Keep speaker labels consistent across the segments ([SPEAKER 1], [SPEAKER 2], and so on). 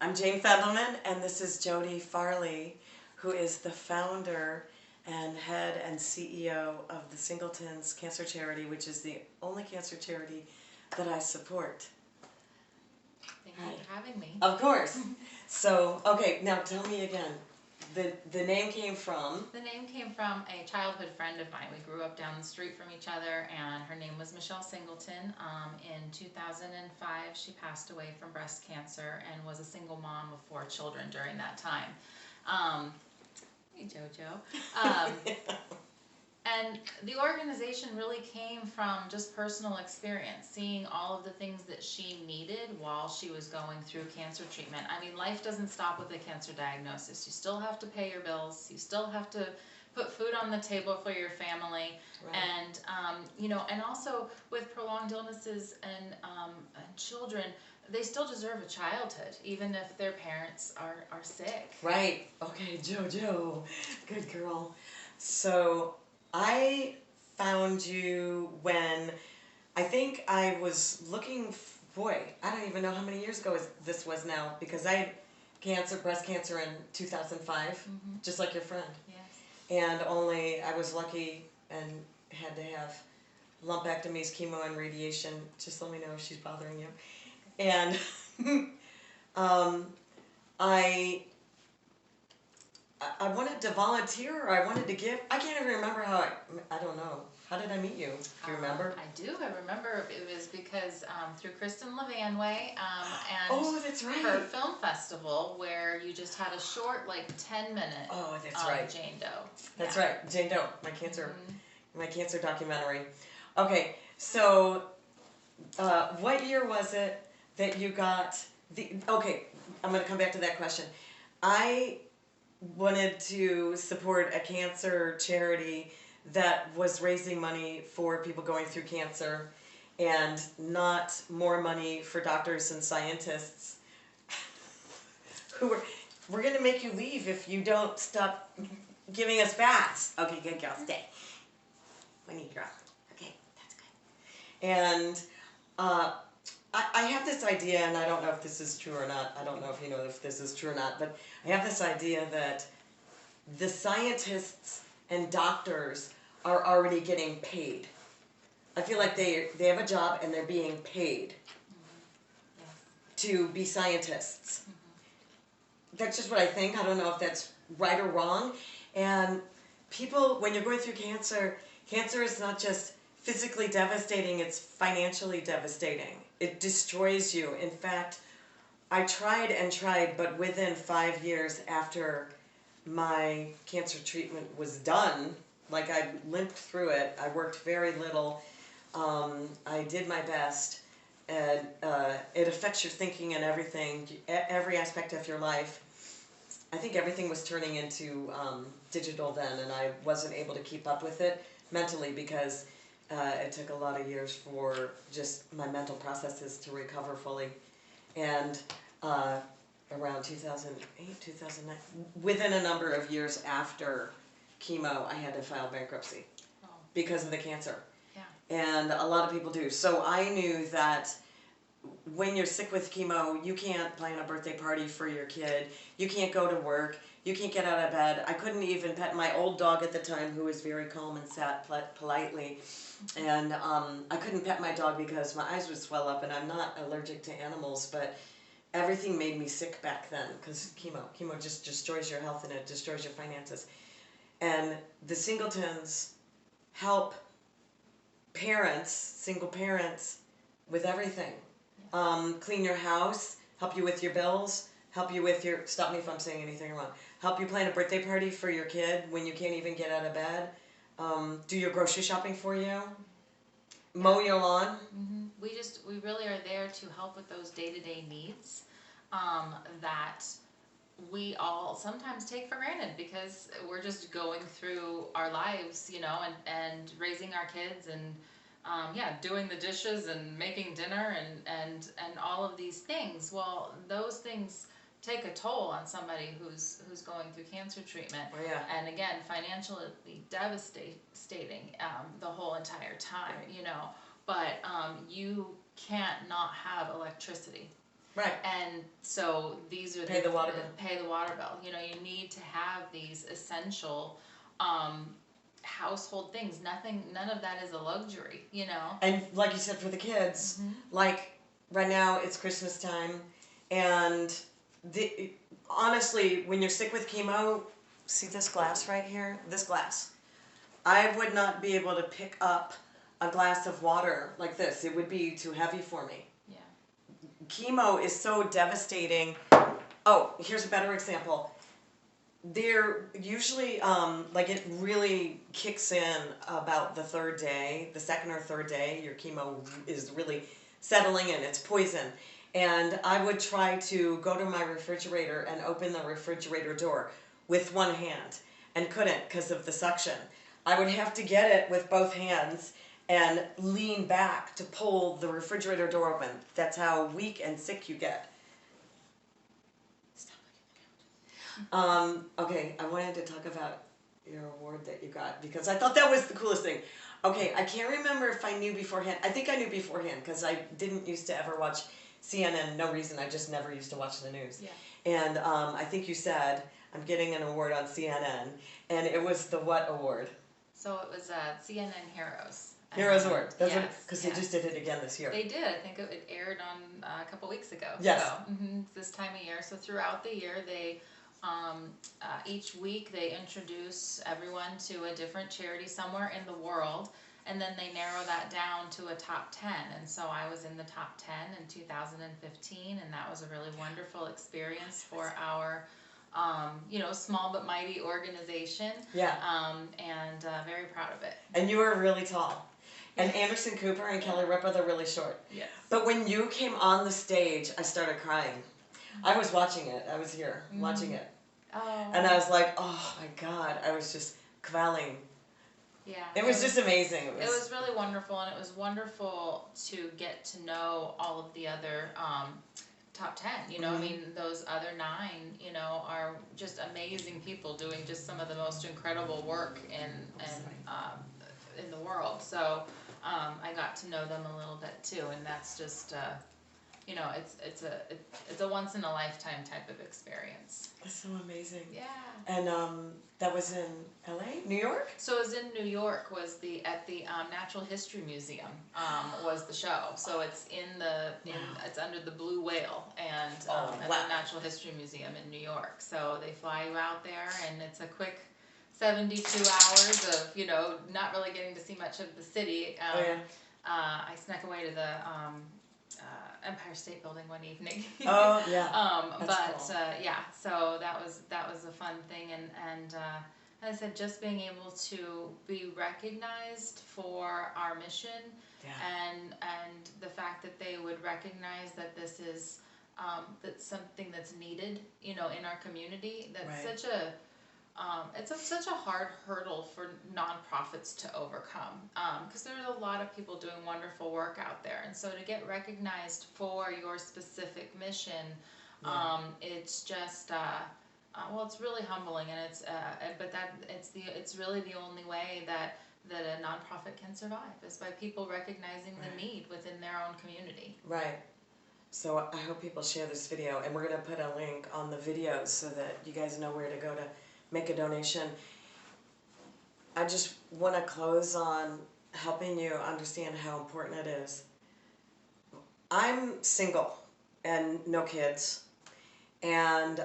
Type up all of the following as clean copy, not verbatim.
[SPEAKER 1] I'm Jane Fendelman, and this is Jody Farley, who is the founder and head and CEO of the Singletons Cancer Charity, which is the only cancer charity that I support.
[SPEAKER 2] Thank you for having me.
[SPEAKER 1] Of course. So, okay, now tell me again. The name came from?
[SPEAKER 2] The name came from a childhood friend of mine. We grew up down the street from each other, and her name was Michelle Singleton. In 2005, she passed away from breast cancer and was a single mom of 4 children during that time. Hey, JoJo. And the organization really came from just personal experience, seeing all of the things that she needed while she was going through cancer treatment. I mean, life doesn't stop with a cancer diagnosis. You still have to pay your bills. You still have to put food on the table for your family. Right. And, and also with prolonged illnesses and children, they still deserve a childhood, even if their parents are sick.
[SPEAKER 1] Right. Okay, JoJo. Good girl. So I found you when I think I was looking, boy, I don't even know how many years ago this was now, because I had breast cancer in 2005, just like your friend.
[SPEAKER 2] Yes.
[SPEAKER 1] And I was lucky and had to have lumpectomies, chemo, and radiation. Just let me know if she's bothering you. And I wanted to volunteer, or I wanted to give. I can't even remember how I don't know. How did I meet you? Do you remember?
[SPEAKER 2] I do. I remember it was because through Kristen Levanway and
[SPEAKER 1] oh, that's right.
[SPEAKER 2] her film festival, where you just had a short, like 10-minute.
[SPEAKER 1] Oh, that's right.
[SPEAKER 2] Jane Doe.
[SPEAKER 1] That's right, Jane Doe. My cancer documentary. Okay, so what year was it that you got the? Okay, I'm going to come back to that question. I wanted to support a cancer charity that was raising money for people going through cancer and not more money for doctors and scientists who we're going to make you leave if you don't stop giving us baths. Okay, good girl, stay. We need girl. Okay, that's good. And I have this idea, and I don't know if this is true or not. I don't know if you know if this is true or not, but I have this idea that the scientists and doctors are already getting paid. I feel like they have a job and they're being paid to be scientists. That's just what I think. I don't know if that's right or wrong. And people, when you're going through cancer, cancer is not just physically devastating, it's financially devastating. It destroys you. In fact, I tried and tried, but within 5 years after my cancer treatment was done, like I limped through it, I worked very little, I did my best, and it affects your thinking and everything, every aspect of your life. I think everything was turning into digital then, and I wasn't able to keep up with it mentally because it took a lot of years for just my mental processes to recover fully. And around 2008, 2009, within a number of years after chemo, I had to file bankruptcy because of the cancer.
[SPEAKER 2] Yeah.
[SPEAKER 1] And a lot of people do. So I knew that when you're sick with chemo, you can't plan a birthday party for your kid. You can't go to work. You can't get out of bed. I couldn't even pet my old dog at the time, who was very calm and sat politely. And I couldn't pet my dog because my eyes would swell up, and I'm not allergic to animals, but everything made me sick back then because chemo just destroys your health and it destroys your finances. And the Singletons help parents, single parents, with everything. Clean your house, help you with your bills, help you with your, stop me if I'm saying anything wrong, help you plan a birthday party for your kid when you can't even get out of bed, do your grocery shopping for you, mow your lawn.
[SPEAKER 2] We really are there to help with those day-to-day needs that we all sometimes take for granted because we're just going through our lives, and raising our kids and doing the dishes and making dinner and all of these things. Well, those things take a toll on somebody who's going through cancer treatment.
[SPEAKER 1] Oh, yeah.
[SPEAKER 2] And again, financially devastating the whole entire time,
[SPEAKER 1] Right.
[SPEAKER 2] But you can't not have electricity.
[SPEAKER 1] Right.
[SPEAKER 2] And so these are
[SPEAKER 1] Pay the water bill.
[SPEAKER 2] Pay the water bill. You know, you need to have these essential household things. None of that is a luxury, you know.
[SPEAKER 1] And like you said, for the kids, like right now it's Christmas time, and honestly, when you're sick with chemo, see this glass right here? This glass. I would not be able to pick up a glass of water like this. It would be too heavy for me.
[SPEAKER 2] Yeah.
[SPEAKER 1] Chemo is so devastating. Oh, here's a better example. They're usually, like it really kicks in about the third day, the second or third day, your chemo is really settling in, it's poison. And I would try to go to my refrigerator and open the refrigerator door with one hand and couldn't because of the suction. I would have to get it with both hands and lean back to pull the refrigerator door open. That's how weak and sick you get. Okay, I wanted to talk about your award that you got because I thought that was the coolest thing. Okay, I can't remember if I knew beforehand. I think I knew beforehand because I didn't used to ever watch CNN. No reason, I just never used to watch the news.
[SPEAKER 2] Yeah.
[SPEAKER 1] And I think you said, I'm getting an award on CNN, and it was the what award?
[SPEAKER 2] So it was CNN Heroes.
[SPEAKER 1] Heroes Award. That's
[SPEAKER 2] yes,
[SPEAKER 1] because they just did it again this year.
[SPEAKER 2] They did. I think it aired on a couple weeks ago.
[SPEAKER 1] Yes.
[SPEAKER 2] So, this time of year. So throughout the year, they each week they introduce everyone to a different charity somewhere in the world, and then they narrow that down to a top 10. And so I was in the top 10 in 2015, and that was a really wonderful experience for our small but mighty organization.
[SPEAKER 1] Yeah.
[SPEAKER 2] And very proud of it.
[SPEAKER 1] And you were really tall. And Anderson Cooper and Kelly Ripa, they're really short.
[SPEAKER 2] Yes.
[SPEAKER 1] But when you came on the stage, I started crying. I was watching it. I was here watching it.
[SPEAKER 2] Oh.
[SPEAKER 1] And I was like, oh my God. I was just quelling.
[SPEAKER 2] Yeah.
[SPEAKER 1] It was just amazing.
[SPEAKER 2] It was really wonderful, and it was wonderful to get to know all of the other top 10. You know, I mean, those other 9, are just amazing people doing just some of the most incredible work in the world. So I got to know them a little bit too, and that's just it's a once in a lifetime type of experience.
[SPEAKER 1] That's so amazing.
[SPEAKER 2] Yeah.
[SPEAKER 1] And that was in LA, New York?
[SPEAKER 2] So it was in New York. Was at the Natural History Museum was the show. So it's it's under the Blue Whale and at the Natural History Museum in New York. So they fly you out there, and it's a quick 72 hours of not really getting to see much of the city. I snuck away to the Empire State Building one evening.
[SPEAKER 1] Oh yeah.
[SPEAKER 2] Cool. So that was a fun thing, and as I said, just being able to be recognized for our mission, and the fact that they would recognize that this is that's something that's needed, in our community. That's such a hard hurdle for nonprofits to overcome, because there's a lot of people doing wonderful work out there, and so to get recognized for your specific mission, it's just it's really humbling, and it's really the only way that a nonprofit can survive is by people recognizing the need within their own community.
[SPEAKER 1] Right. So I hope people share this video, and we're going to put a link on the videos so that you guys know where to go to make a donation. I just want to close on helping you understand how important it is. I'm single and no kids, and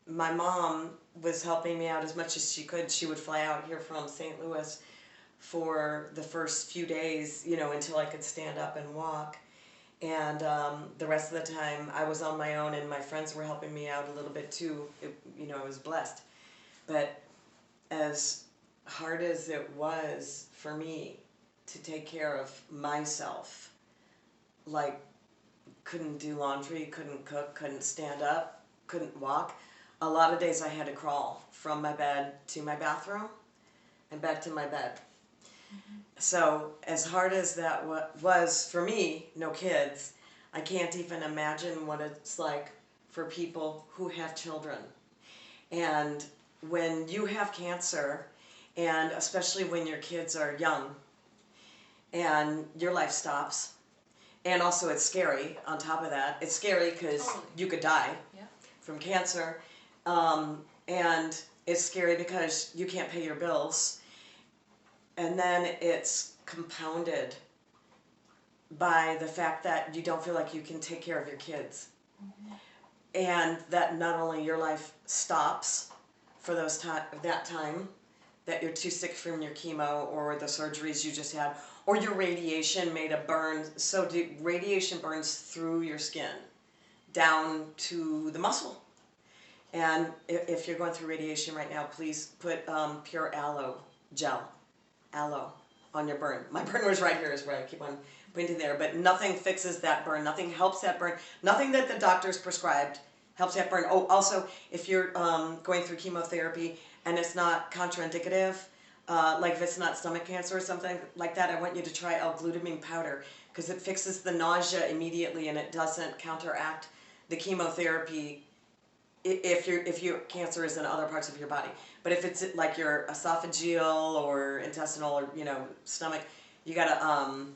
[SPEAKER 1] my mom was helping me out as much as she could. She would fly out here from St. Louis for the first few days, until I could stand up and walk. And the rest of the time I was on my own, and my friends were helping me out a little bit too. I was blessed. But as hard as it was for me to take care of myself, like couldn't do laundry, couldn't cook, couldn't stand up, couldn't walk, a lot of days I had to crawl from my bed to my bathroom and back to my bed. So as hard as that was for me, no kids, I can't even imagine what it's like for people who have children. And when you have cancer, and especially when your kids are young, and your life stops, And also it's scary on top of that. It's scary because you could die from cancer. And it's scary because you can't pay your bills. And then it's compounded by the fact that you don't feel like you can take care of your kids. And that not only your life stops for that time, that you're too sick from your chemo or the surgeries you just had, or your radiation made a burn so deep. Radiation burns through your skin down to the muscle. And if you're going through radiation right now, please put pure aloe gel, aloe, on your burn. My burn was right here is where I keep on pointing there, but nothing fixes that burn. Nothing helps that burn. Nothing that the doctors prescribed helps that burn. Oh, also, if you're going through chemotherapy and it's not contraindicative, like if it's not stomach cancer or something like that, I want you to try L-glutamine powder because it fixes the nausea immediately and it doesn't counteract the chemotherapy if your cancer is in other parts of your body. But if it's like your esophageal or intestinal or stomach, you gotta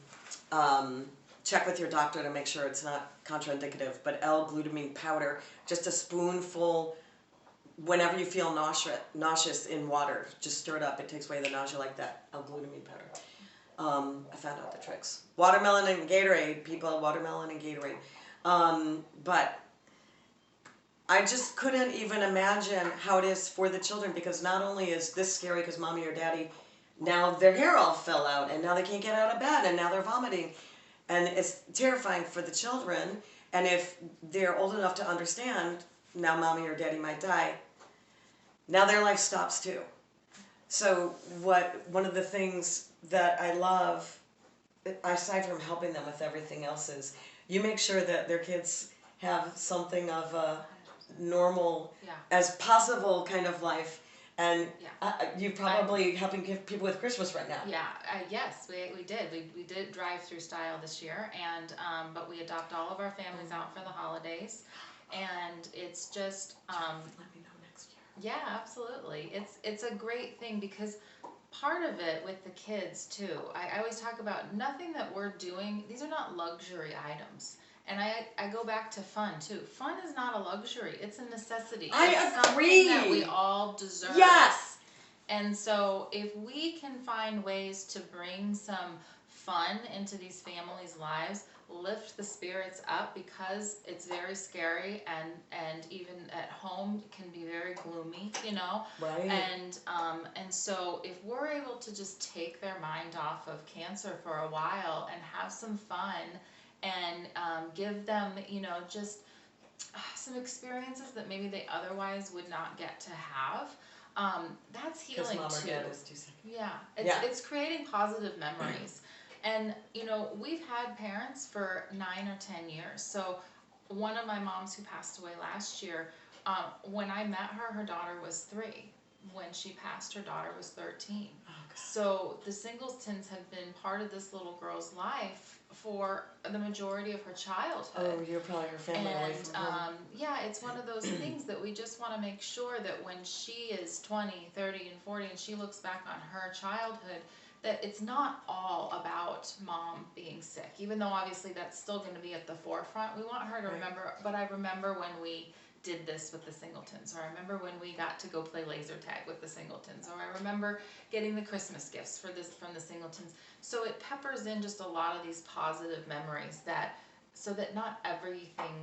[SPEAKER 1] check with your doctor to make sure it's not contraindicative. But L-glutamine powder, just a spoonful whenever you feel nauseous in water, just stir it up. It takes away the nausea like that. L-glutamine powder. I found out the tricks. Watermelon and Gatorade, people. Watermelon and Gatorade. But I just couldn't even imagine how it is for the children, because not only is this scary because mommy or daddy, now their hair all fell out and now they can't get out of bed and now they're vomiting. And it's terrifying for the children. And if they're old enough to understand, now mommy or daddy might die, now their life stops too. So one of the things that I love, aside from helping them with everything else, is you make sure that their kids have something of a normal as possible kind of life. And you're probably helping give people with Christmas right now.
[SPEAKER 2] Yes, we did. We did drive-through style this year, and but we adopt all of our families out for the holidays, and it's just
[SPEAKER 1] let me know next year.
[SPEAKER 2] Yeah, absolutely. It's a great thing because part of it with the kids too. I always talk about nothing that we're doing. These are not luxury items. And I go back to fun too. Fun is not a luxury. It's a necessity. It's
[SPEAKER 1] agree.
[SPEAKER 2] Something that we all deserve.
[SPEAKER 1] Yes.
[SPEAKER 2] And so if we can find ways to bring some fun into these families' lives, lift the spirits up, because it's very scary and even at home it can be very gloomy,
[SPEAKER 1] Right.
[SPEAKER 2] And so if we're able to just take their mind off of cancer for a while and have some fun and give them, just some experiences that maybe they otherwise would not get to have. That's healing
[SPEAKER 1] Mom
[SPEAKER 2] too.
[SPEAKER 1] Or Dad is too sick.
[SPEAKER 2] It's creating positive memories. And we've had parents for 9 or 10 years. So one of my moms who passed away last year, when I met her daughter was 3. When she passed, her daughter was 13.
[SPEAKER 1] Oh, God.
[SPEAKER 2] So the Singletons have been part of this little girl's life for the majority of her childhood.
[SPEAKER 1] Oh, you're probably her family away from home.
[SPEAKER 2] It's one of those things that we just want to make sure that when she is 20, 30, and 40, and she looks back on her childhood, that it's not all about mom being sick, even though obviously that's still going to be at the forefront. We want her to remember, but I remember when we did this with the Singletons, or I remember when we got to go play laser tag with the Singletons, or I remember getting the Christmas gifts from the Singletons. So it peppers in just a lot of these positive memories, so that not everything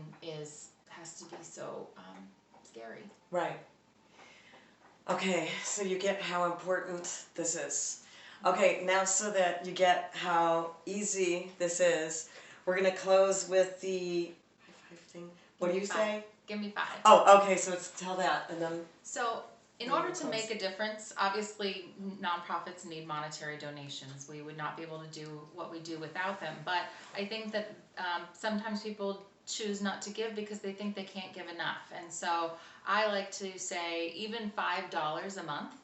[SPEAKER 2] has to be so scary.
[SPEAKER 1] Right. Okay, so you get how important this is. Okay, now so that you get how easy this is, we're going to close with the high five thing. What do you say?
[SPEAKER 2] Give me 5.
[SPEAKER 1] Oh, okay, so it's tell that and then...
[SPEAKER 2] So in order to make a difference, obviously nonprofits need monetary donations. We would not be able to do what we do without them. But I think that sometimes people choose not to give because they think they can't give enough. And so I like to say even $5 a month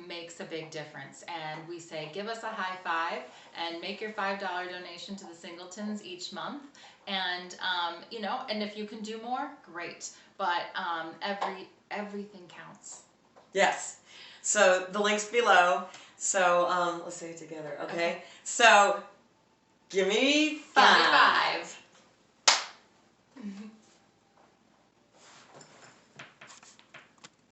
[SPEAKER 2] makes a big difference. And we say, give us a high five and make your $5 donation to the Singletons each month. And, and if you can do more, great. But everything counts.
[SPEAKER 1] Yes. So the link's below. So let's say it together, okay? So Give me
[SPEAKER 2] Give me 5.